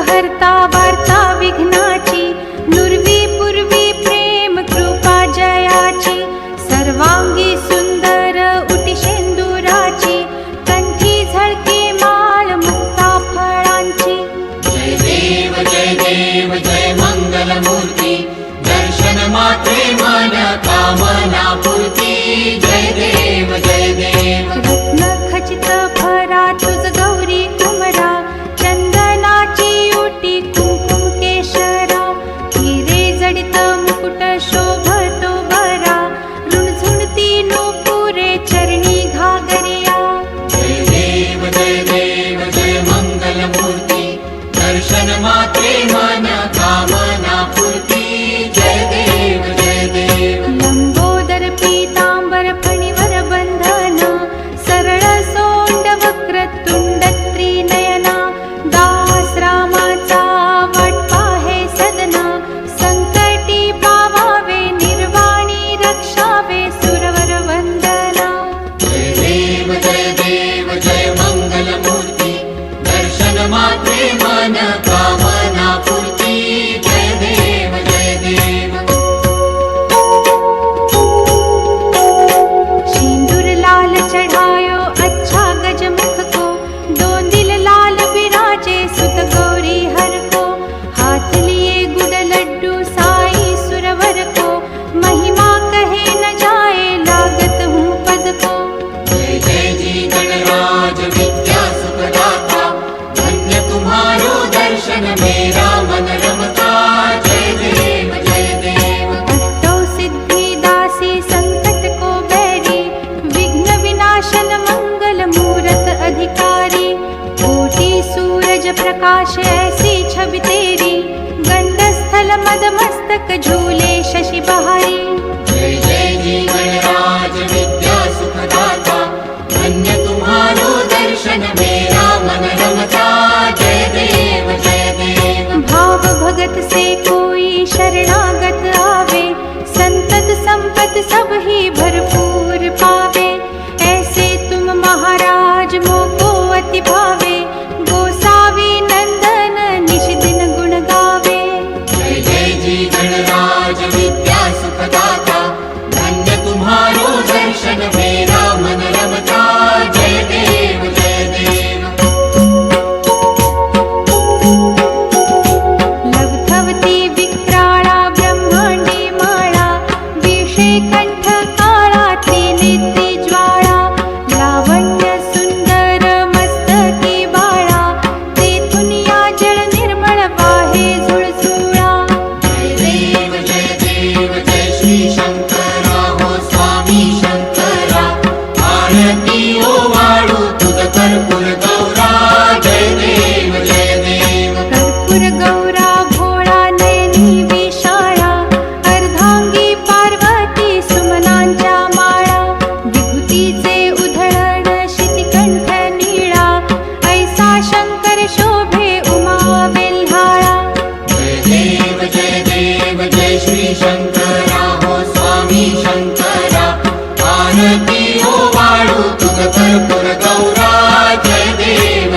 हरता वार्ता विघ्नाची, नुरवी पूर्वी प्रेम कृपा जयाची, सर्वांगी सुंदर उटी शेंदुराची, कंठी झळके माळ मुक्ता फळांची। जय देव जय मंगलमूर्ती, दर्शन मात्रे मन कामना पूर्ती। जय देव रत्न खचित भरा तुझ गौरी कुमरा, चंदनाची उटी कुंकुम केशरा, हिरे जडित मुकुट शोभतो बरा, रुणझुणती नूपुरे चरणी घागरिया। जय देव जय मंगलमूर्ती, दर्शन मात्रे मन कामना पूर्ती। जय देव लंबोदर पीतांबर फणीवर बंधन, सरळ सोंड वक्र तुंड त्रिनयना, दास रामाचा वाट पाहे सदना, संकटी पावावे निर्वाणी रक्षावे सुरवर वंदना। जय देव जय मंगलमूर्ती, दर्शन मात्रे मन कामना पूर्ती। जय देव सिंदूर लाल चढ़ायो अच्छा गजमुख को, दोन दिल लाल बिराजे सुत गौरी हर को, हाथ लिए गुड़ लड्डू साई सुरवर को, महिमा कहे न जाए लागत हूँ पद को। जय जी गणराज विद्या सुखदाता, धन्य तुम्हारो दर्शन मेरा मन रमता। जय देव अष्टौ सिद्धि दासी संकट को बैरी, विघ्न विनाशन मंगल मूरत अधिकारी, कोटि सूरज प्रकाश ऐसी छवि तेरी, गंध स्थल मद मस्तक झूले शशि बहारी।